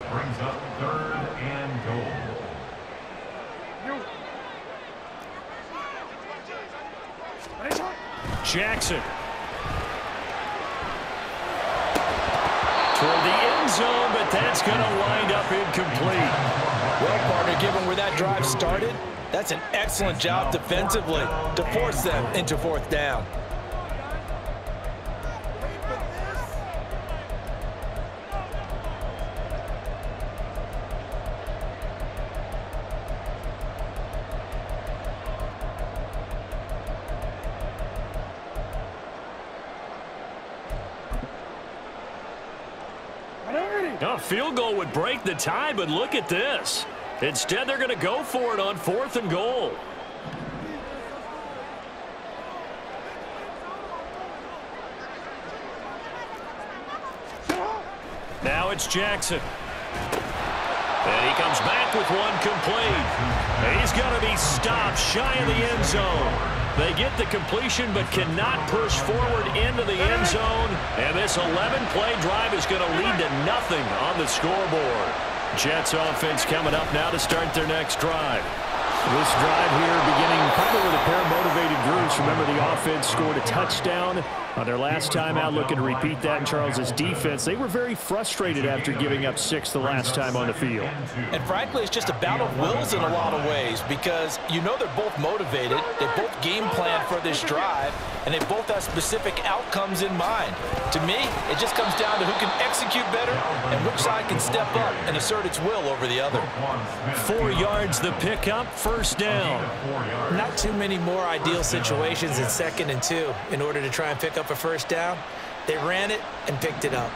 Brings up 3rd and goal. Jackson. Toward the end zone, but that's going to wind up incomplete. Well, partner, given where that drive started, that's an excellent job defensively to force them into 4th down. A field goal would break the tie, but look at this. Instead, they're going to go for it on 4th and goal. Now it's Jackson. And he comes back with one complete. And he's going to be stopped shy of the end zone. They get the completion but cannot push forward into the end zone. And this 11-play drive is going to lead to nothing on the scoreboard. Jets offense coming up now to start their next drive. This drive here beginning probably with a pair of motivated groups. Remember, the offense scored a touchdown on their last time out, looking to repeat that in Charles's defense. They were very frustrated after giving up 6 the last time on the field. And frankly, it's just a battle of wills in a lot of ways because you know they're both motivated. They both game plan for this drive, and they both have specific outcomes in mind. To me, it just comes down to who can execute better and which side can step up and assert its will over the other. 4 yards the pickup, 1st down. Not too many more ideal situations in 2nd and 2 in order to try and pick up a 1st down. They ran it and picked it up.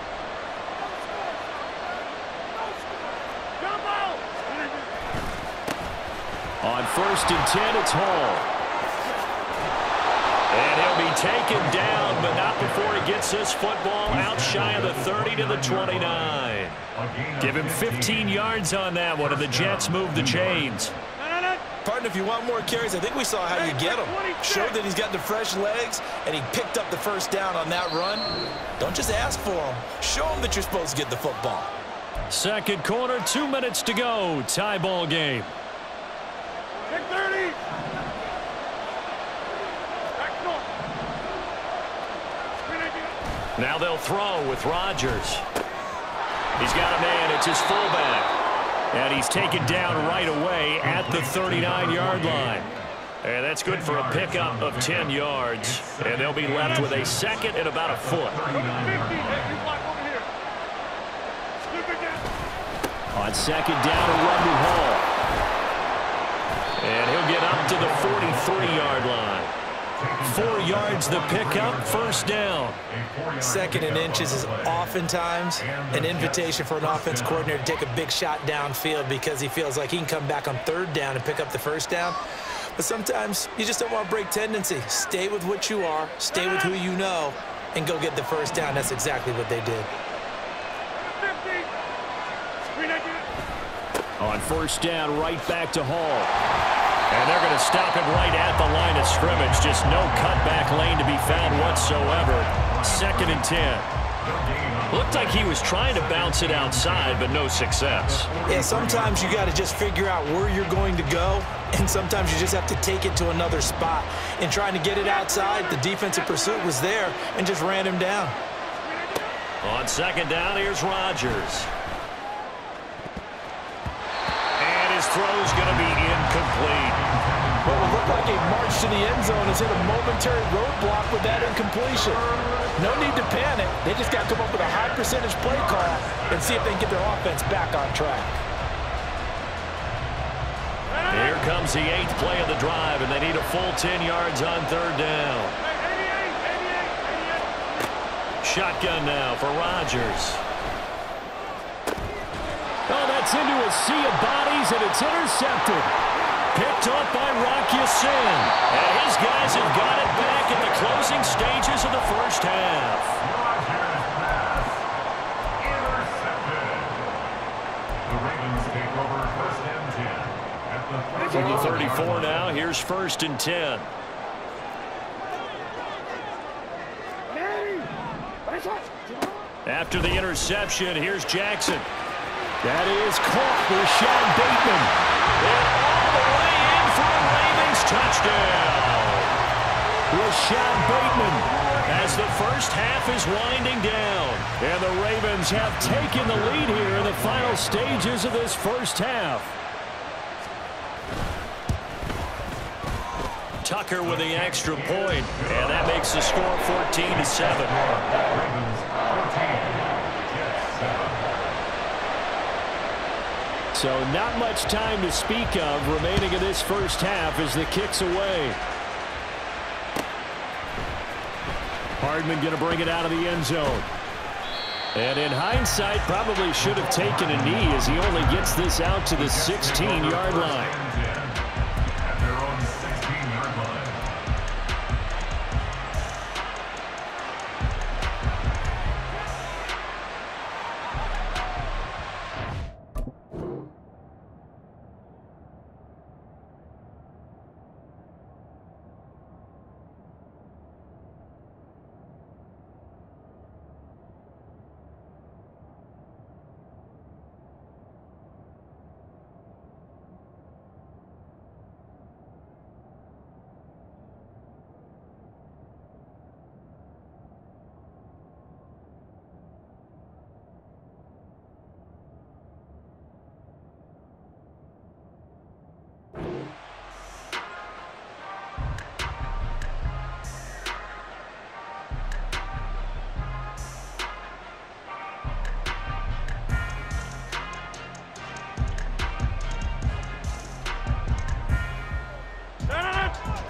On 1st and 10, it's Hall. And he'll be taken down, but not before he gets this football out shy of the 30 to the 29. Give him 15 yards on that one, and the Jets move the chains. Partner, if you want more carries, I think we saw how you get him. Showed that he's got the fresh legs, and he picked up the 1st down on that run. Don't just ask for him. Show him that you're supposed to get the football. 2nd quarter, 2 minutes to go. Tie ball game. 30. Now they'll throw with Rodgers. He's got a man. It's his fullback. And he's taken down right away at the 39-yard line. And that's good for a pickup of 10 yards. And they'll be left with a 2nd and about a foot. On 2nd down, a run to Hall. And he'll get up to the 43-yard line. 4 yards the pickup, 1st down. 2nd and inches is oftentimes an invitation for an offense coordinator to take a big shot downfield because he feels like he can come back on 3rd down and pick up the 1st down. But sometimes you just don't want to break tendency. Stay with what you are, stay with who you know, and go get the 1st down. That's exactly what they did. On 1st down, right back to Hall. And they're going to stop him right at the line of scrimmage. Just no cutback lane to be found whatsoever. 2nd and 10. Looked like he was trying to bounce it outside, but no success. Yeah, sometimes you got to just figure out where you're going to go, and sometimes you just have to take it to another spot. In trying to get it outside, the defensive pursuit was there and just ran him down. On 2nd down, here's Rodgers. Throw's going to be incomplete. What will look like a march to the end zone has hit a momentary roadblock with that incompletion. No need to panic. They just got to come up with a high percentage play call and see if they can get their offense back on track. Here comes the 8th play of the drive, and they need a full 10 yards on 3rd down. Shotgun now for Rodgers. Oh, that's into a sea of bodies, and it's intercepted. Picked off by Rock Ya-Sin. And his guys have got it back in the closing stages of the 1st half. The Ravens take over 1st and 10. From the 34 now, here's 1st and 10. After the interception, here's Jackson. That is caught for Rashad Bateman. And all the way in for a Ravens touchdown. Rashad Bateman as the first half is winding down. And the Ravens have taken the lead here in the final stages of this first half. Tucker with the extra point, and that makes the score 14-7. So not much time to speak of remaining in this first half as the kick's away. Hardman going to bring it out of the end zone. And in hindsight, probably should have taken a knee as he only gets this out to the 16-yard line.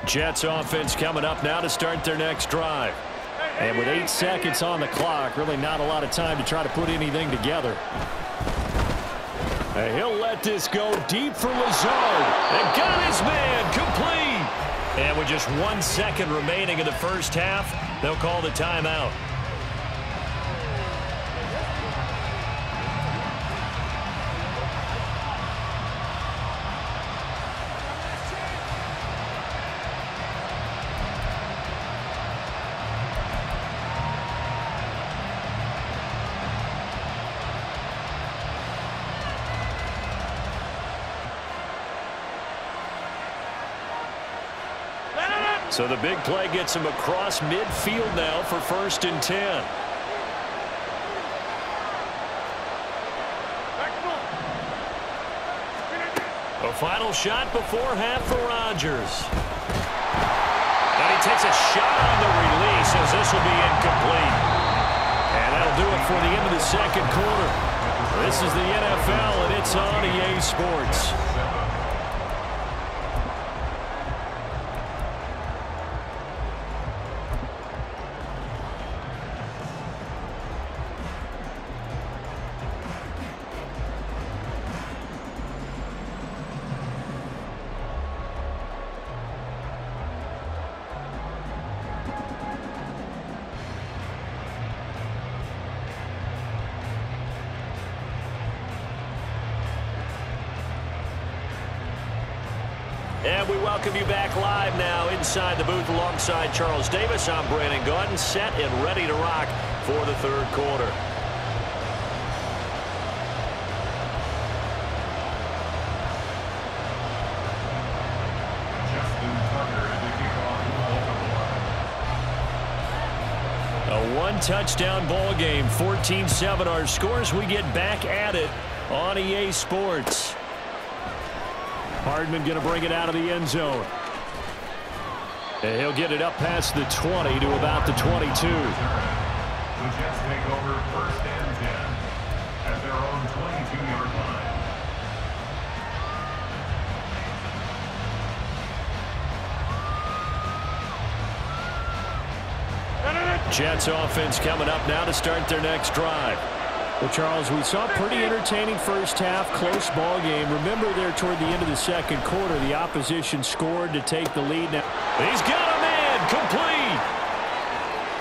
Jets offense coming up now to start their next drive. And with 8 seconds on the clock, really not a lot of time to try to put anything together. And he'll let this go deep for Lazard. And got his man complete. And with just 1 second remaining in the first half, they'll call the timeout. So the big play gets him across midfield now for 1st and 10. A final shot before half for Rodgers. And he takes a shot on the release as this will be incomplete. And that'll do it for the end of the second quarter. This is the NFL and it's on EA Sports. And we welcome you back live now inside the booth alongside Charles Davis. I'm Brandon Gaudin, set and ready to rock for the third quarter. A one-touchdown ball game, 14-7 our scores. We get back at it on EA Sports. Hardman going to bring it out of the end zone. And he'll get it up past the 20 to about the 22. The Jets take over 1st and 10 at their own 22-yard line. Jets offense coming up now to start their next drive. Well, Charles, we saw a pretty entertaining first half, close ball game. Remember there toward the end of the second quarter, the opposition scored to take the lead. Now he's got a man complete.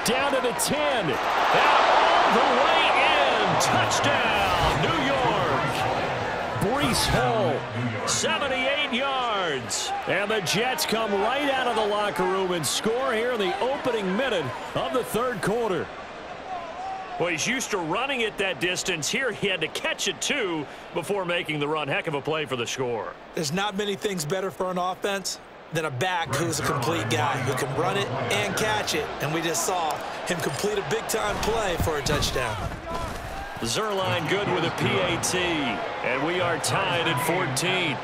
Down to the 10. And all the way in. Touchdown, New York. Breece Hall, 78 yards. And the Jets come right out of the locker room and score here in the opening minute of the third quarter. Well, he's used to running it that distance. Here he had to catch it, too, before making the run. Heck of a play for the score. There's not many things better for an offense than a back who's a complete guy who can run it and catch it. And we just saw him complete a big-time play for a touchdown. Zuerlein good with a PAT. And we are tied at 14.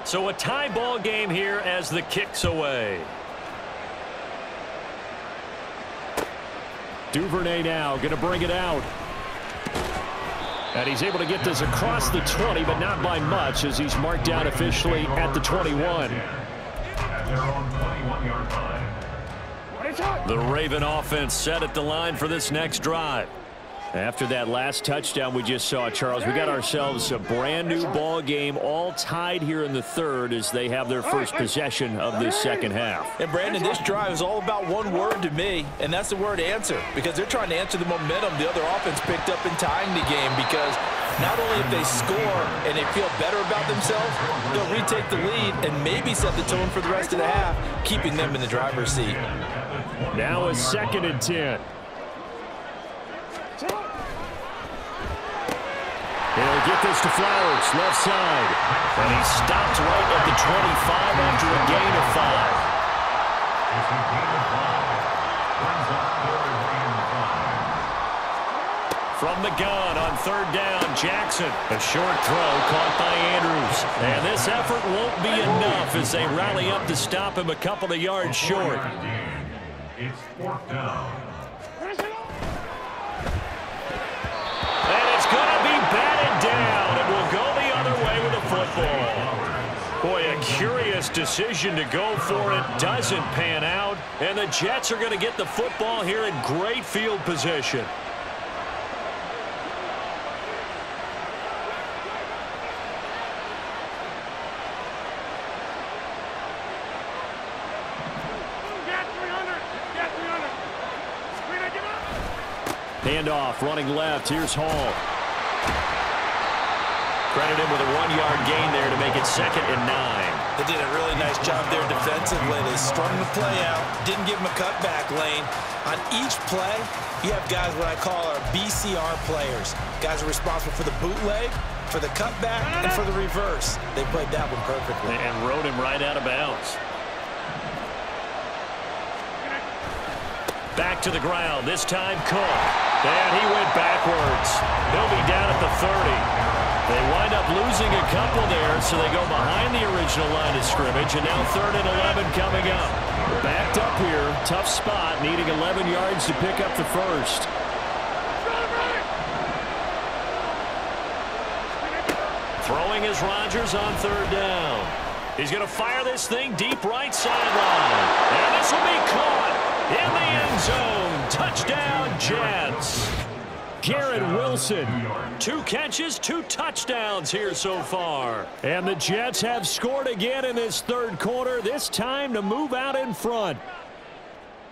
So a tie ball game here as the kick's away. Duvernay now going to bring it out. And he's able to get this across the 20, but not by much as he's marked down officially at the 21. At their own 21-yard line. The Raven offense set at the line for this next drive. After that last touchdown we just saw, Charles, we got ourselves a brand new ball game, all tied here in the third as they have their first possession of this second half. And Brandon, this drive is all about one word to me, and that's the word answer, because they're trying to answer the momentum the other offense picked up in tying the game, because not only if they score and they feel better about themselves, they'll retake the lead and maybe set the tone for the rest of the half, keeping them in the driver's seat. Now a 2nd and 10. He'll get this to Flowers, left side. And he stopped right at the 25 after a gain of 5. From the gun on 3rd down, Jackson. A short throw caught by Andrews. And this effort won't be enough as they rally up to stop him a couple of yards short. It's 4th down. Down, and will go the other way with the football. Boy, a curious decision to go for it. Doesn't pan out, and the Jets are going to get the football here in great field position. Handoff, running left. Here's Hall. Credit him with a 1-yard gain there to make it 2nd and 9. They did a really nice job there defensively. They strung the play out, didn't give him a cutback lane. On each play, you have guys what I call our BCR players. Guys are responsible for the bootleg, for the cutback, and for the reverse. They played that one perfectly. And rode him right out of bounds. Back to the ground, this time Cook. And he went backwards. He'll be down at the 30. They wind up losing a couple there, so they go behind the original line of scrimmage, and now 3rd and 11 coming up. Backed up here, tough spot, needing 11 yards to pick up the first. Throwing is Rodgers on 3rd down. He's going to fire this thing deep right sideline. And this will be caught in the end zone. Touchdown, Jets. Garrett Wilson, 2 catches, 2 touchdowns here so far. And the Jets have scored again in this 3rd quarter, this time to move out in front.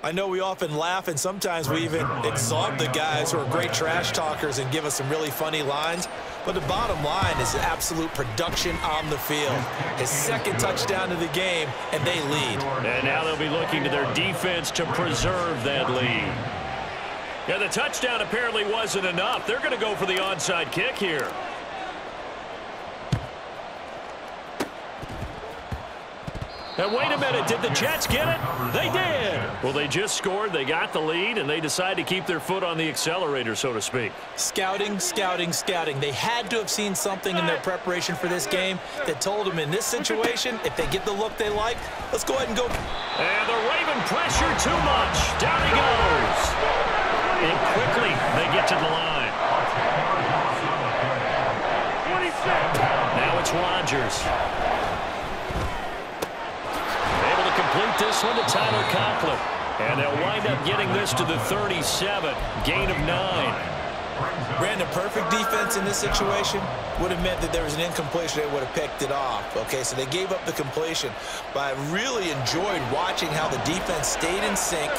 I know we often laugh, and sometimes we even exalt the guys who are great trash talkers and give us some really funny lines. But the bottom line is absolute production on the field. His 2nd touchdown of the game, and they lead. And now they'll be looking to their defense to preserve that lead. Yeah, the touchdown apparently wasn't enough. They're going to go for the onside kick here. And wait a minute, did the Jets get it? They did. Well, they just scored, they got the lead, and they decide to keep their foot on the accelerator, so to speak. Scouting, scouting, scouting. They had to have seen something in their preparation for this game that told them in this situation, if they get the look they like, let's go ahead and go. And the Raven pressure too much. Down he goes. And quickly they get to the line. 26. Now it's Rodgers. Able to complete this one to Tyler Conklin. And they'll wind up getting this to the 37. Gain of 9. Brandon, perfect defense in this situation would have meant that there was an incompletion. They would have picked it off. Okay, so they gave up the completion. But I really enjoyed watching how the defense stayed in sync,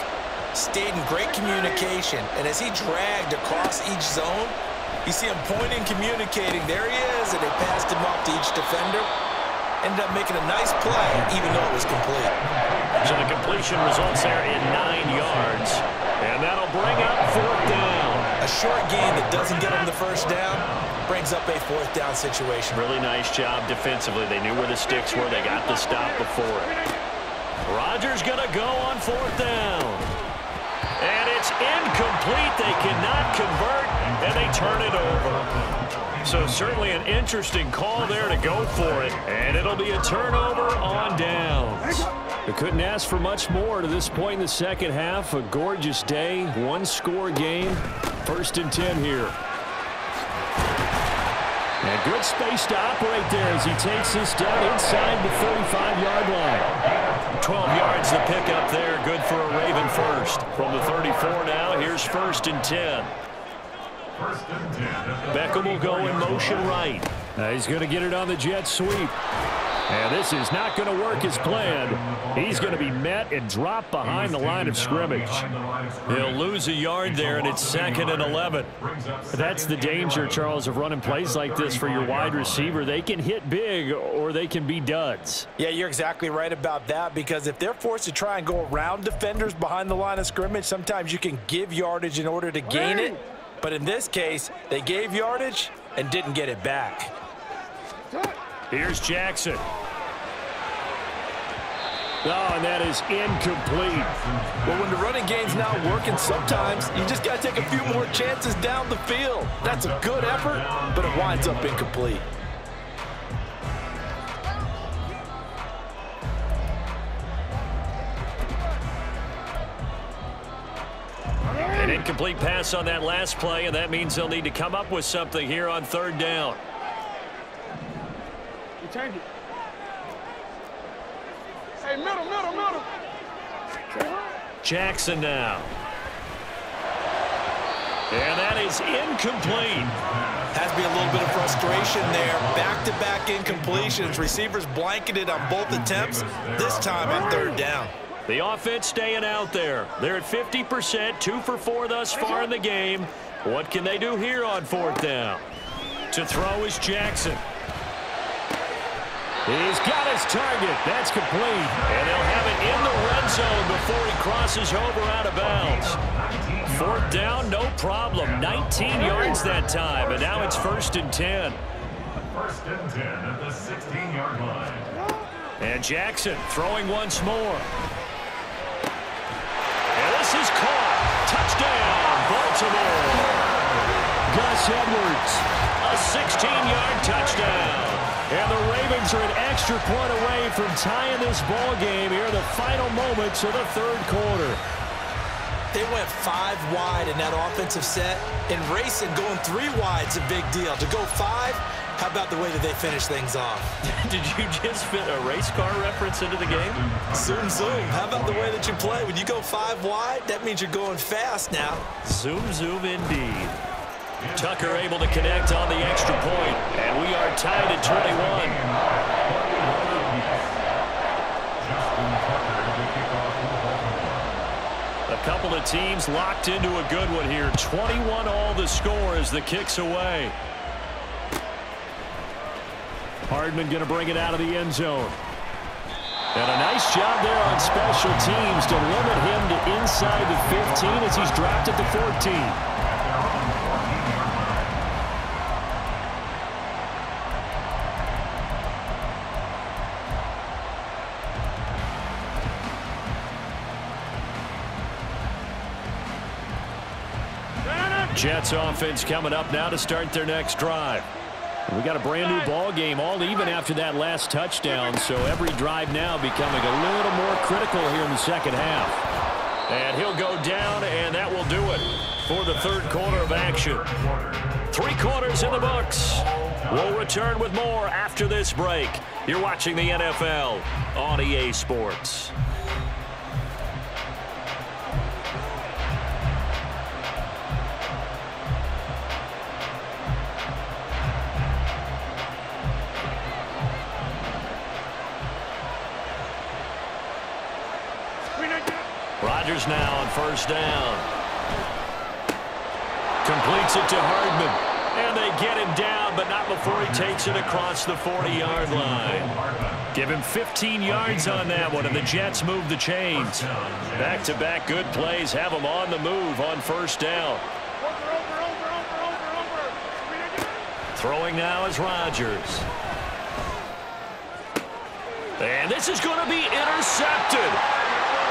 stayed in great communication, and as he dragged across each zone, you see him pointing, communicating. There he is, and they passed him off to each defender. Ended up making a nice play, even though it was complete. So the completion results there in 9 yards, and that'll bring up 4th down. A short gain that doesn't get them the first down brings up a 4th down situation. Really nice job defensively. They knew where the sticks were. They got the stop before it. Rodgers going to go on 4th down. And it's incomplete. They cannot convert, and they turn it over. So certainly an interesting call there to go for it. And it'll be a turnover on downs. We couldn't ask for much more to this point in the second half. A gorgeous day, one-score game. 1st and 10 here. And good space to operate there as he takes this down inside the 35-yard line. 12 yards to pick up there. Good for a Raven first. From the 34 now, here's 1st and 10. Beckham will go in motion right. He's going to get it on the jet sweep. And this is not going to work as planned. He's going to be met and dropped behind the line of scrimmage. He'll lose a yard there, and it's 2nd and 11. That's the danger, Charles, of running plays like this for your wide receiver. They can hit big or they can be duds. Yeah, you're exactly right about that, because if they're forced to try and go around defenders behind the line of scrimmage, sometimes you can give yardage in order to gain it. But in this case, they gave yardage and didn't get it back. Here's Jackson. Oh, and that is incomplete. Well, when the running game's not working, sometimes you just got to take a few more chances down the field. That's a good effort, but it winds up incomplete. An incomplete pass on that last play, and that means they'll need to come up with something here on 3rd down. Change it. Hey, middle. Jackson now. And that is incomplete. Has to be a little bit of frustration there. Back-to-back incompletions. Receivers blanketed on both attempts, this time on 3rd down. The offense staying out there. They're at 50%, 2 for 4 thus far in the game. What can they do here on 4th down? To throw is Jackson. He's got his target. That's complete. And they'll have it in the red zone before he crosses over out of bounds. 4th down, no problem. 19 yards that time, and now it's 1st and 10. 1st and 10 at the 16-yard line. And Jackson throwing once more. And this is caught. Touchdown, Baltimore. Gus Edwards, a 16-yard touchdown. And the Ravens are an extra point away from tying this ball game here in the final moments of the 3rd quarter. They went 5 wide in that offensive set. In racing, going 3 wide's a big deal. To go 5, how about the way that they finish things off? Did you just fit a race car reference into the game? Zoom, zoom. How about the way that you play? When you go 5 wide, that means you're going fast now. Zoom, zoom indeed. Tucker able to connect on the extra point, and we are tied at 21. A couple of teams locked into a good one here. 21 all the score as the kick's away. Hardman going to bring it out of the end zone. And a nice job there on special teams to limit him to inside the 15 as he's dropped at the 14. Jets offense coming up now to start their next drive. We got a brand new ball game, all even after that last touchdown, so every drive now becoming a little more critical here in the second half. And he'll go down, and that will do it for the 3rd quarter of action. 3 quarters in the books. We'll return with more after this break. You're watching the NFL on EA Sports. Rodgers now on first down. Completes it to Hardman. And they get him down, but not before he takes it across the 40-yard line. Give him 15 yards on that one, and the Jets move the chains. Back-to-back good plays have them on the move on first down. Throwing now is Rodgers. And this is going to be intercepted.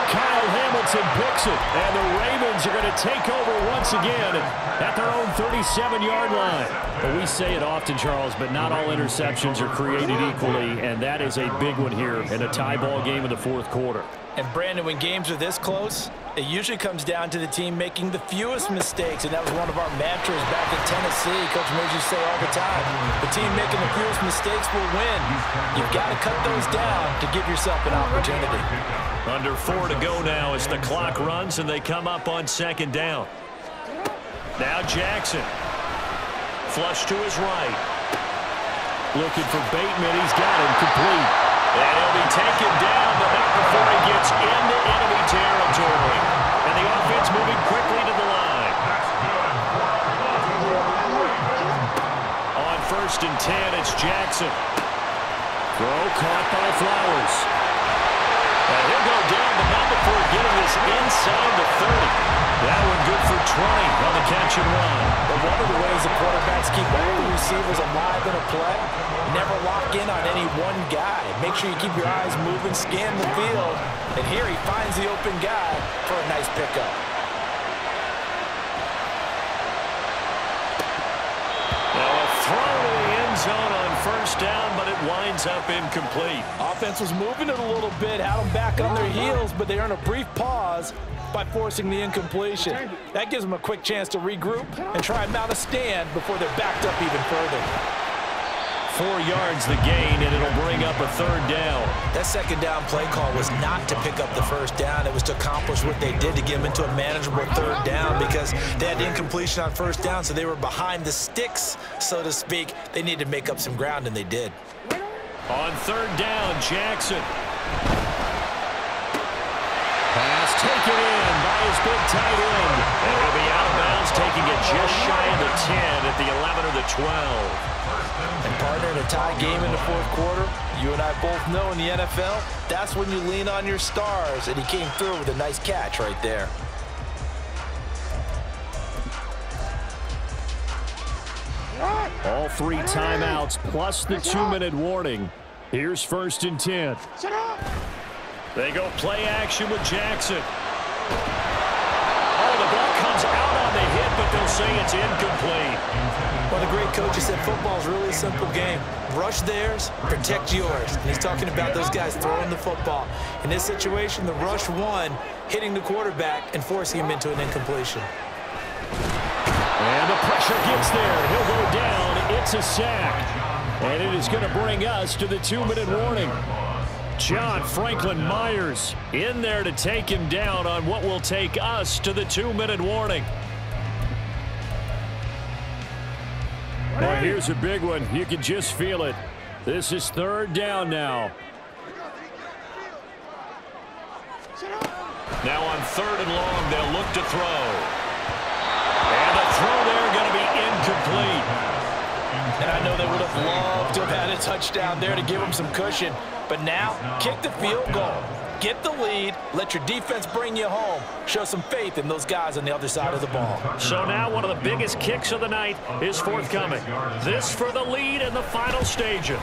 Kyle Hamilton picks it, and the Ravens are going to take over once again at their own 37-yard line. Well, we say it often, Charles, but not all interceptions are created equally, and that is a big one here in a tie ball game in the fourth quarter. And, Brandon, when games are this close, it usually comes down to the team making the fewest mistakes, and that was one of our mantras back in Tennessee. Coach Murphy used to say all the time, the team making the fewest mistakes will win. You've got to cut those down to give yourself an opportunity. Under 4 to go now as the clock runs, and they come up on second down. Now Jackson. Flush to his right. Looking for Bateman. He's got him complete. And he'll be taken down, but not before he gets into enemy territory. And the offense moving quickly to the line. On first and 10, it's Jackson. Throw caught by Flowers. And he'll go down, but not before getting this inside the 30. That one good for 20 on the catch and run. But one of the ways the quarterbacks keep all the receivers alive in a play, never lock in on any one guy. Make sure you keep your eyes moving, scan the field. And here he finds the open guy for a nice pickup. Now a throw to the end zone on first down, but it winds up incomplete. Offense was moving it a little bit, had them back on their heels, but they earn a brief pause by forcing the incompletion. That gives them a quick chance to regroup and try and mount a stand before they're backed up even further. 4 yards the gain, and it'll bring up a third down. That second down play call was not to pick up the first down. It was to accomplish what they did to get them into a manageable third down because they had the incompletion on first down, so they were behind the sticks, so to speak. They needed to make up some ground, and they did. On third down, Jackson. Pass taken in by his big tight end. And he'll be out of bounds, taking it just shy of the 10 at the 11 or the 12. And, partner, in a tie game in the fourth quarter, you and I both know in the NFL, that's when you lean on your stars. And he came through with a nice catch right there. All 3 timeouts plus the 2-minute warning. Here's first and 10. They go play action with Jackson. Oh, the ball comes out on the hit, but they'll say it's incomplete. Well, the great coach said football is really a simple game. Rush theirs, protect yours. And he's talking about those guys throwing the football. In this situation, the rush won, hitting the quarterback and forcing him into an incompletion. And the pressure gets there. He'll go down. It's a sack. And it is going to bring us to the 2-minute warning. John Franklin Myers in there to take him down on what will take us to the 2-minute warning. Well, here's a big one. You can just feel it. This is third down now. Now on third and long, they'll look to throw. And the throw there going to be incomplete. And I know they would have loved to have had a touchdown there to give them some cushion. But now, kick the field goal. Get the lead. Let your defense bring you home. Show some faith in those guys on the other side of the ball. So now one of the biggest kicks of the night is forthcoming. This for the lead in the final stages.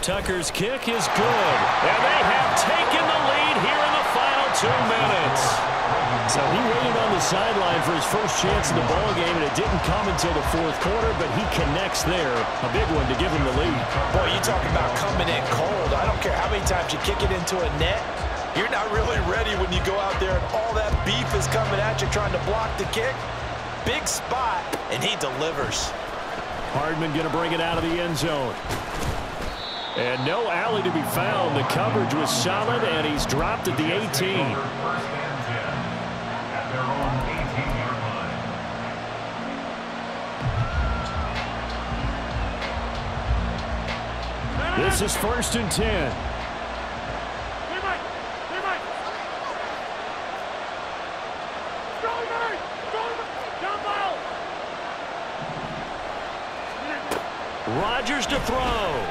Tucker's kick is good. And they have taken the lead here in the final 2 minutes. So he waited on the sideline for his first chance in the ball game, and it didn't come until the fourth quarter, but he connects there. A big one to give him the lead. Boy, you talk about coming in cold. I don't care how many times you kick it into a net. You're not really ready when you go out there and all that beef is coming at you trying to block the kick. Big spot, and he delivers. Hardman going to bring it out of the end zone. And no alley to be found. The coverage was solid, and he's dropped at the 18. This is first and 10. Rodgers to throw.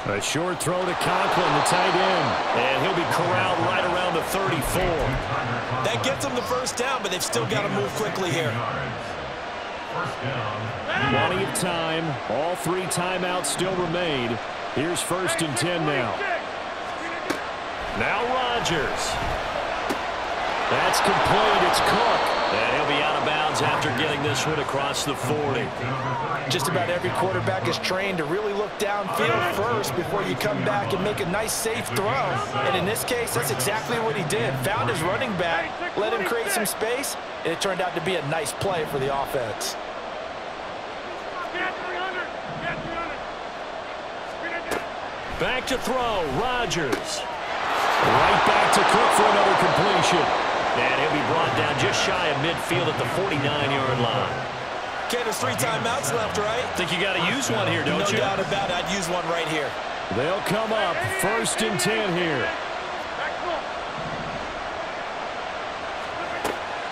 A short throw to Conklin, the tight end. And he'll be corralled right around the 34. That gets them the first down, but they've still got to move quickly here. Plenty of time. All 3 timeouts still remain. Here's 1st and 10 now. Now Rodgers. That's complete. It's Cook. And he'll be out of bounds after getting this one across the 40. Just about every quarterback is trained to really look downfield first before you come back and make a nice, safe throw. And in this case, that's exactly what he did. Found his running back, let him create some space, and it turned out to be a nice play for the offense. Back to throw. Rodgers. Right back to Cook for another completion. And he'll be brought down just shy of midfield at the 49-yard line. Okay, there's 3 timeouts left, right? Think you got to use one here, don't you? No doubt about it. I'd use one right here. They'll come up 1st and 10 here.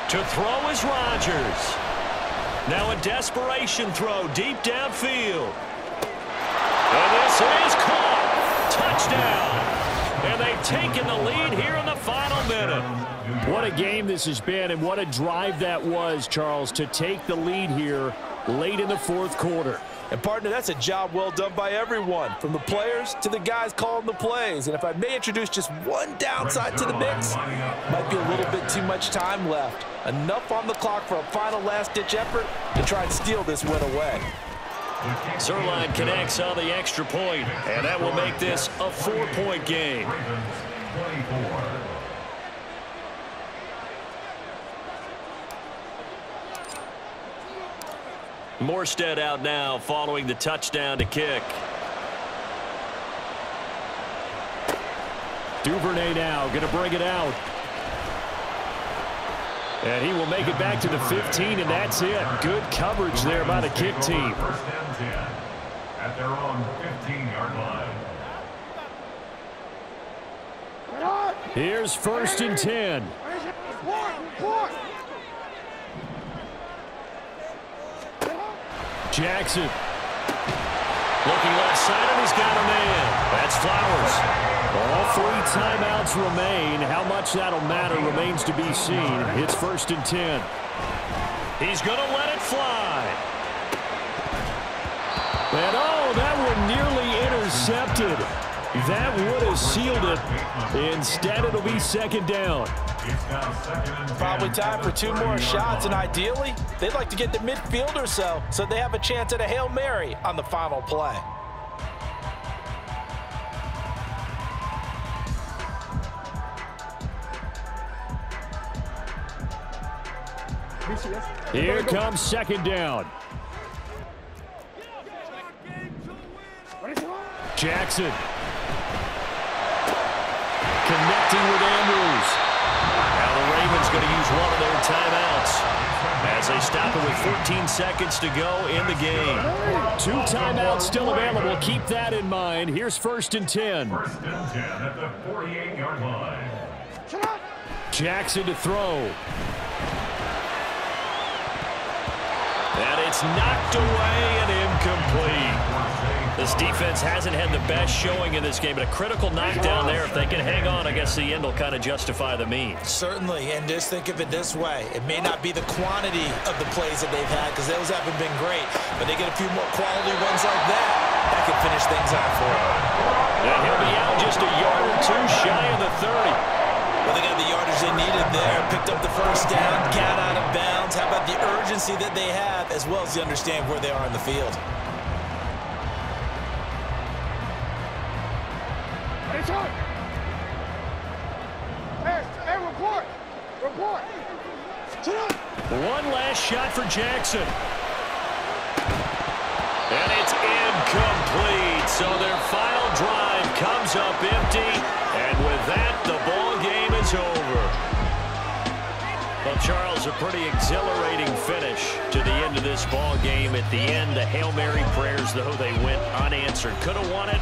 To throw is Rodgers. Now a desperation throw deep downfield. And this is caught. Touchdown. And they've taken the lead here in the final minute. What a game this has been, and what a drive that was, Charles, to take the lead here late in the 4th quarter. And, partner, that's a job well done by everyone, from the players to the guys calling the plays. And if I may introduce just one downside to the mix, might be a little bit too much time left. Enough on the clock for a final last-ditch effort to try and steal this win away. Zuerlein connects on the extra point, and that will make this a 4-point game. Morstead out now following the touchdown to kick. Duvernay now going to bring it out. And he will make it back to the 15, and that's it. Good coverage there by the kick team. 1st and 10 at their own 15-yard line. Here's 1st and 10. Jackson. Looking left side, and he's got a man. That's Flowers. All 3 timeouts remain. How much that'll matter remains to be seen. It's 1st and 10. He's going to let it fly. And oh, that one nearly intercepted. That would have sealed it. Instead, it'll be 2nd down. Probably time for 2 more shots, and ideally, they'd like to get to midfield or so they have a chance at a Hail Mary on the final play. Here comes 2nd down. Jackson. Connecting with Andrews. Now the Ravens going to use one of their timeouts as they stop it with 14 seconds to go in the game. 2 timeouts still available. Keep that in mind. Here's 1st and 10. 1st and 10 at the 48-yard line. Jackson to throw. And it's knocked away and incomplete. This defense hasn't had the best showing in this game, but a critical knockdown there. If they can hang on, I guess the end will kind of justify the means. Certainly, and just think of it this way. It may not be the quantity of the plays that they've had, because those haven't been great, but they get a few more quality ones like that can finish things out for them. And he'll be out just a yard or 2 shy of the 30. Well, they got the yardage they needed there, picked up the 1st down, got out of bounds. How about the urgency that they have, as well as the understand where they are in the field? Hey, report! Report! One last shot for Jackson. And it's incomplete. So their final drive comes up empty. And with that, the ball game is over. Well, Charles, a pretty exhilarating finish to the end of this ball game. At the end, the Hail Mary prayers, though, they went unanswered. Could have won it,